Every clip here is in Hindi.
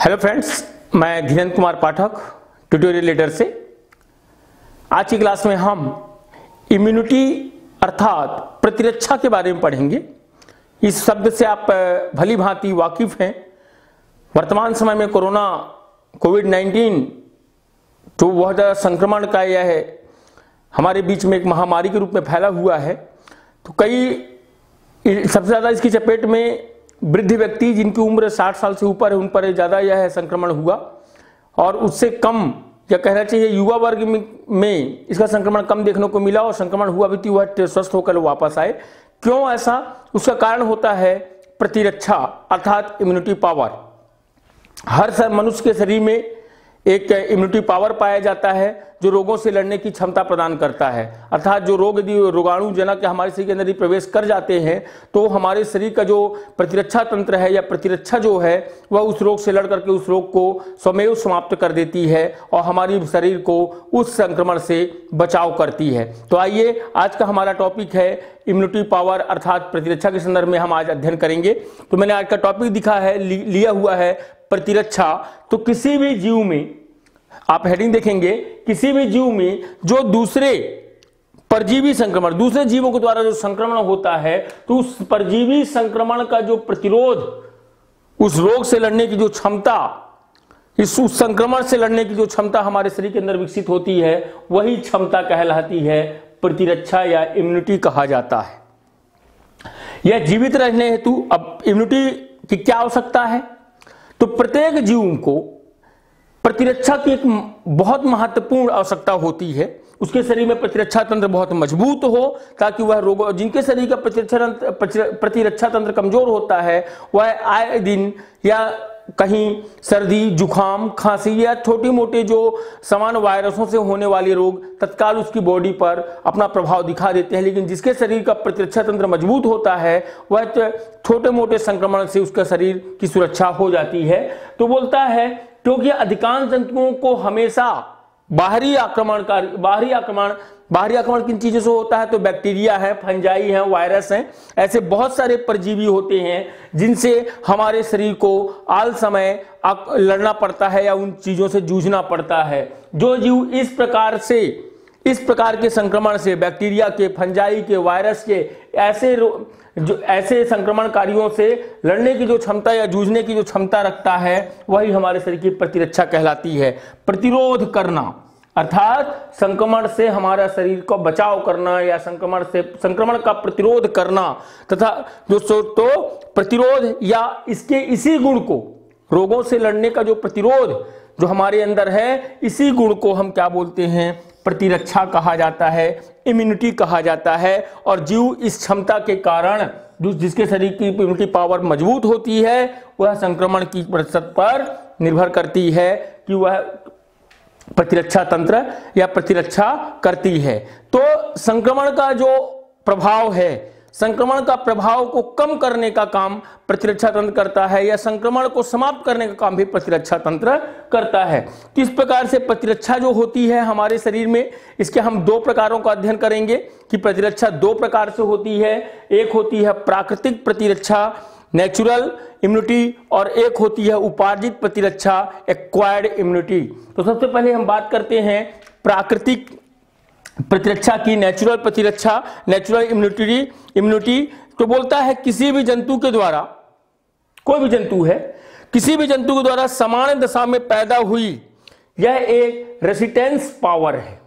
हेलो फ्रेंड्स, मैं धीरेन्द्र कुमार पाठक ट्यूटोरियल लीडर से। आज की क्लास में हम इम्यूनिटी अर्थात प्रतिरक्षा के बारे में पढ़ेंगे। इस शब्द से आप भली भांति वाकिफ हैं। वर्तमान समय में कोरोना कोविड-19 तो बहुत ज़्यादा संक्रमण का यह है हमारे बीच में एक महामारी के रूप में फैला हुआ है। तो सबसे ज़्यादा इसकी चपेट में वृद्ध व्यक्ति जिनकी उम्र 60 साल से ऊपर है उन पर ज़्यादा यह संक्रमण हुआ, और उससे कम या कहना चाहिए युवा वर्ग में इसका संक्रमण कम देखने को मिला, और संक्रमण हुआ भी तो वह स्वस्थ होकर वापस आए। क्यों ऐसा? उसका कारण होता है प्रतिरक्षा अर्थात इम्यूनिटी पावर। हर मनुष्य के शरीर में एक इम्यूनिटी पावर पाया जाता है जो रोगों से लड़ने की क्षमता प्रदान करता है। अर्थात जो रोग यदि रोगाणु जनक हमारे शरीर के अंदर ही प्रवेश कर जाते हैं तो हमारे शरीर का जो प्रतिरक्षा तंत्र है या प्रतिरक्षा जो है वह उस रोग से लड़ करके उस रोग को स्वमेव समाप्त कर देती है और हमारी शरीर को उस संक्रमण से बचाव करती है। तो आइए, आज का हमारा टॉपिक है इम्यूनिटी पावर अर्थात प्रतिरक्षा के संदर्भ में हम आज अध्ययन करेंगे। तो मैंने आज का टॉपिक लिया हुआ है प्रतिरक्षा। तो किसी भी जीव में आप हेडिंग देखेंगे, किसी भी जीव में जो दूसरे परजीवी संक्रमण, दूसरे जीवों के द्वारा जो संक्रमण होता है, तो उस परजीवी संक्रमण का जो प्रतिरोध, उस रोग से लड़ने की जो क्षमता, उस संक्रमण से लड़ने की जो क्षमता हमारे शरीर के अंदर विकसित होती है, वही क्षमता कहलाती है प्रतिरक्षा या इम्यूनिटी कहा जाता है। यह जीवित रहने हेतु अब इम्यूनिटी की क्या आवश्यकता है? तो प्रत्येक जीव को प्रतिरक्षा की एक बहुत महत्वपूर्ण आवश्यकता होती है। उसके शरीर में प्रतिरक्षा तंत्र बहुत मजबूत हो ताकि वह रोग, जिनके शरीर का प्रतिरक्षा तंत्र कमजोर होता है वह आए दिन या कहीं सर्दी, जुखाम, खांसी या छोटी मोटे जो सामान्य वायरसों से होने वाले रोग तत्काल उसकी बॉडी पर अपना प्रभाव दिखा देते हैं। लेकिन जिसके शरीर का प्रतिरक्षा तंत्र मजबूत होता है वह छोटे मोटे संक्रमण से उसका शरीर की सुरक्षा हो जाती है। तो बोलता है क्योंकि अधिकांश जंतुओं को हमेशा बाहरी आक्रमण किन चीजों से होता है? तो बैक्टीरिया है, फंजाई है, वायरस हैं, ऐसे बहुत सारे परजीवी होते हैं जिनसे हमारे शरीर को आल समय लड़ना पड़ता है या उन चीजों से जूझना पड़ता है। जो जीव इस प्रकार के संक्रमण से, बैक्टीरिया के, फंजाई के, वायरस के, ऐसे संक्रमणकारियों से लड़ने की जो क्षमता या जूझने की जो क्षमता रखता है वही हमारे शरीर की प्रतिरक्षा कहलाती है। प्रतिरोध करना अर्थात संक्रमण से हमारा शरीर को बचाव करना या संक्रमण का प्रतिरोध करना, तथा तो प्रतिरोध या इसी गुण को, रोगों से लड़ने का जो प्रतिरोध जो हमारे अंदर है, इसी गुण को हम क्या बोलते हैं? प्रतिरक्षा कहा जाता है, इम्यूनिटी कहा जाता है। और जीव इस क्षमता के कारण, जिसके शरीर की इम्यूनिटी पावर मजबूत होती है, वह संक्रमण की प्रतिशत पर निर्भर करती है कि वह प्रतिरक्षा तंत्र या प्रतिरक्षा करती है। तो संक्रमण का जो प्रभाव है, संक्रमण का प्रभाव को कम करने का काम प्रतिरक्षा तंत्र करता है या संक्रमण को समाप्त करने का काम भी प्रतिरक्षा तंत्र करता है। तो इस प्रकार से प्रतिरक्षा जो होती है हमारे शरीर में, इसके हम दो प्रकारों का अध्ययन करेंगे कि प्रतिरक्षा दो प्रकार से होती है। एक होती है प्राकृतिक प्रतिरक्षा, नेचुरल इम्यूनिटी, और एक होती है उपार्जित प्रतिरक्षा, एक्वायर्ड इम्यूनिटी। तो सबसे पहले हम बात करते हैं प्राकृतिक प्रतिरक्षा की, नेचुरल प्रतिरक्षा, नेचुरल इम्यूनिटी। तो बोलता है किसी भी जंतु के द्वारा, कोई भी जंतु है, किसी भी जंतु के द्वारा सामान्य दशा में पैदा हुई यह एक रेसिस्टेंस पावर है।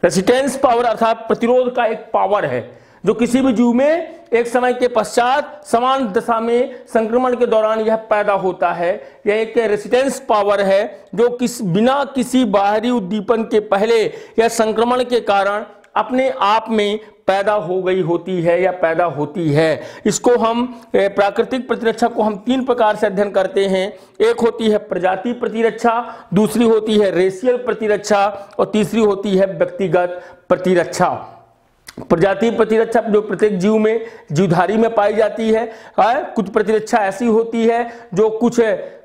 रेसिस्टेंस पावर अर्थात प्रतिरोध का एक पावर है जो किसी भी जीव में एक समय के पश्चात समान दशा में संक्रमण के दौरान यह पैदा होता है। यह एक रेसिस्टेंस पावर है जो बिना किसी बाहरी उद्दीपन के पहले या संक्रमण के कारण अपने आप में पैदा हो गई होती है या पैदा होती है। इसको हम प्राकृतिक प्रतिरक्षा को हम तीन प्रकार से अध्ययन करते हैं। एक होती है प्रजाति प्रतिरक्षा, दूसरी होती है रेशियल प्रतिरक्षा, और तीसरी होती है व्यक्तिगत प्रतिरक्षा। प्रजाति प्रतिरक्षा जो प्रत्येक जीव में, जीवधारी में पाई जाती है। कुछ प्रतिरक्षा ऐसी होती है जो कुछ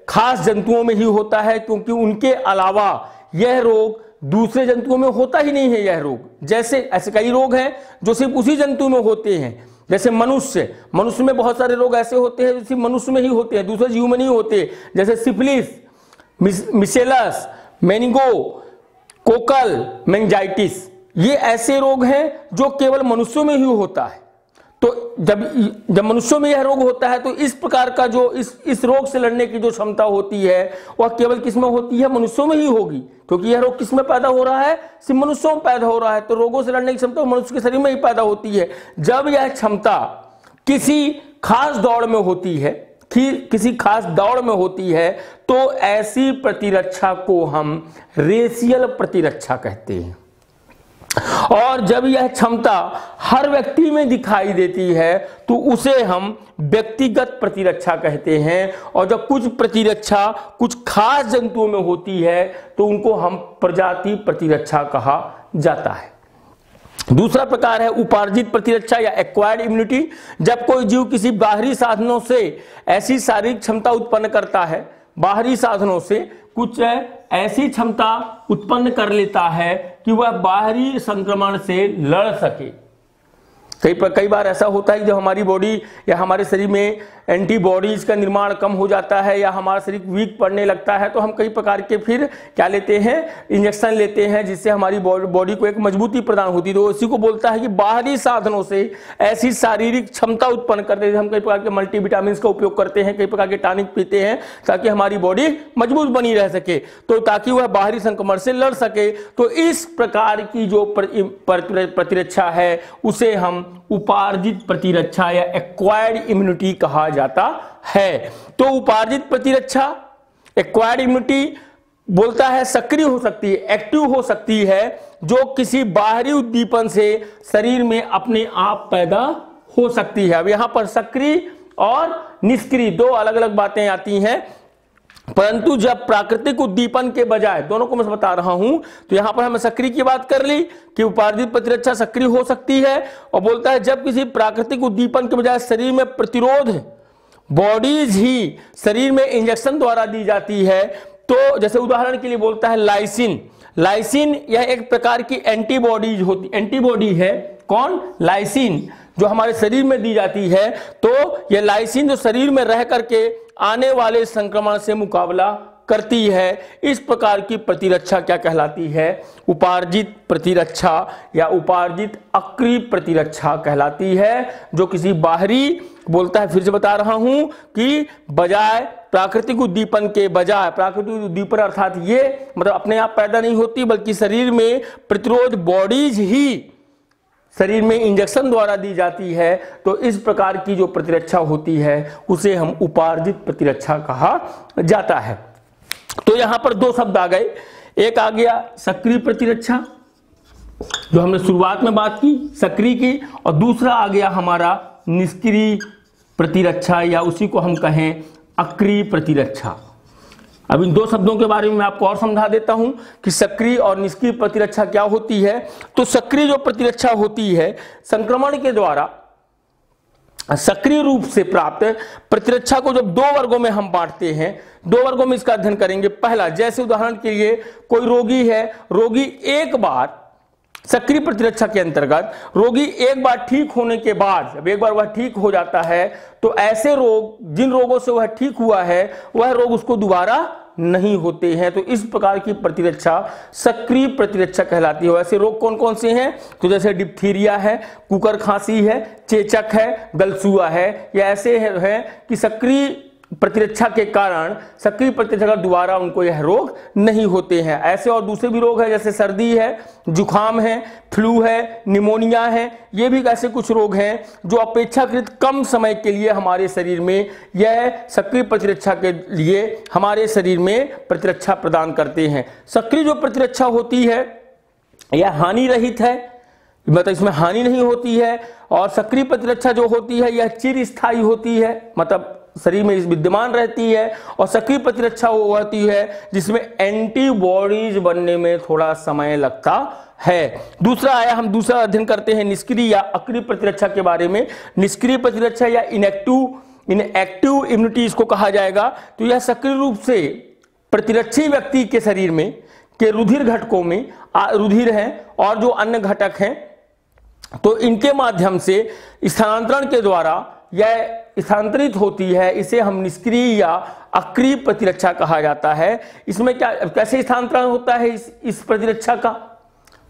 खास जंतुओं में ही होता है, क्योंकि उनके अलावा यह रोग दूसरे जंतुओं में होता ही नहीं है। यह रोग ऐसे कई रोग हैं जो सिर्फ उसी जंतु में होते हैं। जैसे मनुष्य में बहुत सारे रोग ऐसे होते हैं जो सिर्फ मनुष्य में ही होते हैं, दूसरे जीव में नहीं होते। जैसे सिफिलिस, मिसेलस, मेनिंगो कोकल मेनिंजाइटिस, ये ऐसे रोग हैं जो केवल मनुष्यों में ही होता है। तो जब मनुष्यों में यह रोग होता है तो इस प्रकार का जो इस रोग से लड़ने की जो क्षमता होती है वह केवल किस में होती है? मनुष्यों में ही होगी, क्योंकि यह रोग किस में पैदा हो रहा है? सिर्फ मनुष्यों में पैदा हो रहा है। तो रोगों से लड़ने की क्षमता मनुष्य के शरीर में ही पैदा होती है। जब यह क्षमता किसी खास दौड़ में होती है, किसी खास दौड़ में होती है, तो ऐसी प्रतिरक्षा को हम रेशियल प्रतिरक्षा कहते हैं। और जब यह क्षमता हर व्यक्ति में दिखाई देती है तो उसे हम व्यक्तिगत प्रतिरक्षा कहते हैं। और जब कुछ प्रतिरक्षा कुछ खास जंतुओं में होती है तो उनको हम प्रजाति प्रतिरक्षा कहा जाता है। दूसरा प्रकार है उपार्जित प्रतिरक्षा या एक्वायर्ड इम्यूनिटी। जब कोई जीव किसी बाहरी साधनों से ऐसी शारीरिक क्षमता उत्पन्न करता है, बाहरी साधनों से कुछ ऐसी क्षमता उत्पन्न कर लेता है कि वह बाहरी संक्रमण से लड़ सके। कई बार ऐसा होता है कि जब हमारी बॉडी या हमारे शरीर में एंटीबॉडीज का निर्माण कम हो जाता है या हमारा शरीर वीक पड़ने लगता है तो हम कई प्रकार के फिर क्या लेते हैं? इंजेक्शन लेते हैं, जिससे हमारी बॉडी को एक मजबूती प्रदान होती है। तो इसी को बोलता है कि बाहरी साधनों से ऐसी शारीरिक क्षमता उत्पन्न करते हैं। हम कई प्रकार के मल्टीविटामिन का उपयोग करते हैं, कई प्रकार के टॉनिक पीते हैं ताकि हमारी बॉडी मजबूत बनी रह सके, तो ताकि वह बाहरी संक्रमण से लड़ सके। तो इस प्रकार की जो प्रतिरक्षा है उसे हम उपार्जित प्रतिरक्षा या एक्वायर्ड इम्यूनिटी कहा जाता है। तो उपार्जित प्रतिरक्षा, एक्वायर्ड इम्यूनिटी बोलता है सक्रिय हो सकती है, एक्टिव हो सकती है, जो किसी बाहरी उद्दीपन से शरीर में अपने आप पैदा हो सकती है। अब यहां पर सक्रिय और निष्क्रिय दो अलग अलग बातें आती हैं, परंतु जब प्राकृतिक उद्दीपन के बजाय, दोनों को मैं बता रहा हूं, तो यहां पर हमने सक्रिय की बात कर ली कि उपार्जित प्रतिरक्षा सक्रिय हो सकती है, और बोलता है जब किसी प्राकृतिक उद्दीपन के बजाय शरीर में प्रतिरोध बॉडीज ही शरीर में इंजेक्शन द्वारा दी जाती है। तो जैसे उदाहरण के लिए बोलता है लाइसिन। लाइसिन यह एक प्रकार की एंटीबॉडीज होती, एंटीबॉडी है। कौन? लाइसिन, जो हमारे शरीर में दी जाती है। तो यह लाइसिन जो शरीर में रह करके आने वाले संक्रमण से मुकाबला करती है। इस प्रकार की प्रतिरक्षा क्या कहलाती है? उपार्जित प्रतिरक्षा या उपार्जित अक्रिय प्रतिरक्षा कहलाती है, जो किसी बाहरी, बोलता है फिर से बता रहा हूं कि बजाय प्राकृतिक उद्दीपन के बजाय, प्राकृतिक उद्दीपन अर्थात ये मतलब अपने आप पैदा नहीं होती, बल्कि शरीर में प्रतिरोध बॉडीज ही शरीर में इंजेक्शन द्वारा दी जाती है। तो इस प्रकार की जो प्रतिरक्षा होती है उसे हम उपार्जित प्रतिरक्षा कहा जाता है। तो यहां पर दो शब्द आ गए, एक आ गया सक्रिय प्रतिरक्षा जो हमने शुरुआत में बात की सक्रिय की, और दूसरा आ गया हमारा निष्क्रिय प्रतिरक्षा या उसी को हम कहें अक्रिय प्रतिरक्षा। अब इन दो शब्दों के बारे में मैं आपको और समझा देता हूं कि सक्रिय और निष्क्रिय प्रतिरक्षा क्या होती है। तो सक्रिय जो प्रतिरक्षा होती है संक्रमण के द्वारा सक्रिय रूप से प्राप्त प्रतिरक्षा को जब दो वर्गों में हम बांटते हैं, दो वर्गों में इसका अध्ययन करेंगे। पहला, जैसे उदाहरण के लिए कोई रोगी है, रोगी एक बार सक्रिय प्रतिरक्षा के अंतर्गत रोगी एक बार ठीक होने के बाद, जब एक बार वह ठीक हो जाता है तो ऐसे रोग, जिन रोगों से वह ठीक हुआ है वह रोग उसको दोबारा नहीं होते हैं। तो इस प्रकार की प्रतिरक्षा सक्रिय प्रतिरक्षा कहलाती है। ऐसे रोग कौन कौन से हैं? तो जैसे डिप्थीरिया है, कुकर खांसी है, चेचक है, गलसुआ है, या ऐसे है कि सक्रिय प्रतिरक्षा के कारण, सक्रिय प्रतिरक्षा दोबारा उनको यह रोग नहीं होते हैं। ऐसे और दूसरे भी रोग हैं, जैसे सर्दी है, जुखाम है, फ्लू है, निमोनिया है, ये भी ऐसे कुछ रोग हैं जो अपेक्षाकृत कम समय के लिए हमारे शरीर में यह सक्रिय प्रतिरक्षा के लिए हमारे शरीर में प्रतिरक्षा प्रदान करते हैं। सक्रिय जो प्रतिरक्षा होती है यह हानि रहित है, मतलब इसमें हानि नहीं होती है, और सक्रिय प्रतिरक्षा जो होती है यह चिरस्थायी होती है, मतलब शरीर में विद्यमान रहती है। और सक्रिय प्रतिरक्षा वो होती है जिसमें एंटीबॉडीज बनने में थोड़ा समय लगता है। दूसरा आया, हम दूसरा अध्ययन करते हैं निष्क्रिय या अक्रिय प्रतिरक्षा के बारे में। निष्क्रिय प्रतिरक्षा या इनएक्टिव इम्यूनिटी इसको कहा जाएगा। तो यह सक्रिय रूप से प्रतिरक्षी व्यक्ति के शरीर में के रुधिर घटकों में रुधिर है और जो अन्य घटक हैं, तो इनके माध्यम से स्थानांतरण के द्वारा यह स्थानांतरित होती है। इसे हम निष्क्रिय या अक्रिय प्रतिरक्षा कहा जाता है। इसमें क्या कैसे स्थानांतरण होता है इस प्रतिरक्षा का,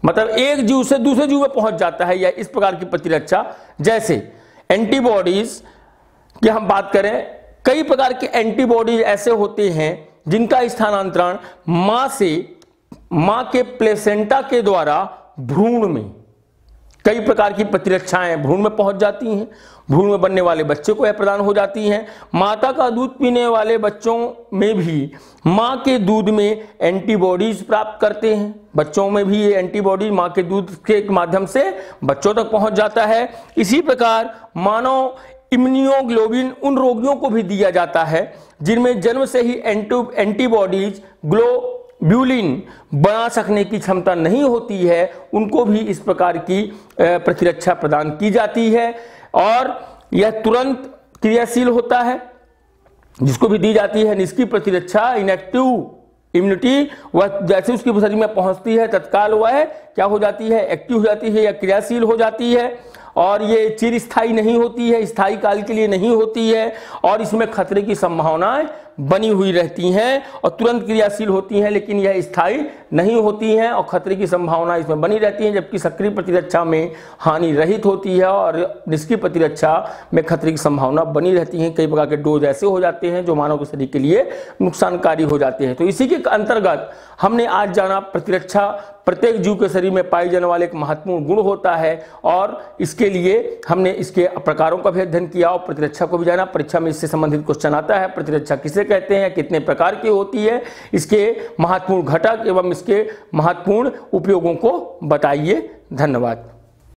मतलब एक जीव से दूसरे जीव में पहुंच जाता है, या इस प्रकार की प्रतिरक्षा। जैसे एंटीबॉडीज की हम बात करें, कई प्रकार के एंटीबॉडीज ऐसे होते हैं जिनका स्थानांतरण मां के प्लेसेंटा के द्वारा भ्रूण में, कई प्रकार की प्रतिरक्षाएं भ्रूण में पहुंच जाती हैं, भ्रूण में बनने वाले बच्चे को यह प्रदान हो जाती हैं। माता का दूध पीने वाले बच्चों में भी मां के दूध में एंटीबॉडीज प्राप्त करते हैं, बच्चों में भी ये एंटीबॉडीज मां के दूध के माध्यम से बच्चों तक पहुंच जाता है। इसी प्रकार मानव इम्यूनोग्लोबिन उन रोगियों को भी दिया जाता है जिनमें जन्म से ही एंटीबॉडीज ग्लोब्यूलिन बना सकने की क्षमता नहीं होती है, उनको भी इस प्रकार की प्रतिरक्षा प्रदान की जाती है। और यह तुरंत क्रियाशील होता है, जिसको भी दी जाती है निष्क्रिय प्रतिरक्षा इनएक्टिव इम्यूनिटी, वह जैसे उसकी शरीर में पहुंचती है तत्काल वह क्या हो जाती है, एक्टिव हो जाती है या क्रियाशील हो जाती है। और ये चिरस्थायी नहीं होती है, स्थायी काल के लिए नहीं होती है, और इसमें खतरे की संभावनाएं बनी हुई रहती हैं और तुरंत क्रियाशील होती हैं, लेकिन यह स्थायी नहीं होती हैं और खतरे की संभावना इसमें बनी रहती है। जबकि सक्रिय प्रतिरक्षा में हानि रहित होती है और निष्क्रिय प्रतिरक्षा में खतरे की संभावना बनी रहती है। कई प्रकार के डोज ऐसे हो जाते हैं जो मानव के शरीर के लिए नुकसानकारी हो जाते हैं। तो इसी के अंतर्गत हमने आज जाना प्रतिरक्षा प्रत्येक जीव के शरीर में पाई जाने वाले एक महत्वपूर्ण गुण होता है, और इसके लिए हमने इसके प्रकारों का भी अध्ययन किया और प्रतिरक्षा को भी जाना। परीक्षा में इससे संबंधित क्वेश्चन आता है, प्रतिरक्षा किसे कहते हैं, कितने प्रकार की होती है, इसके महत्वपूर्ण घटक एवं इसके महत्वपूर्ण उपयोगों को बताइए। धन्यवाद।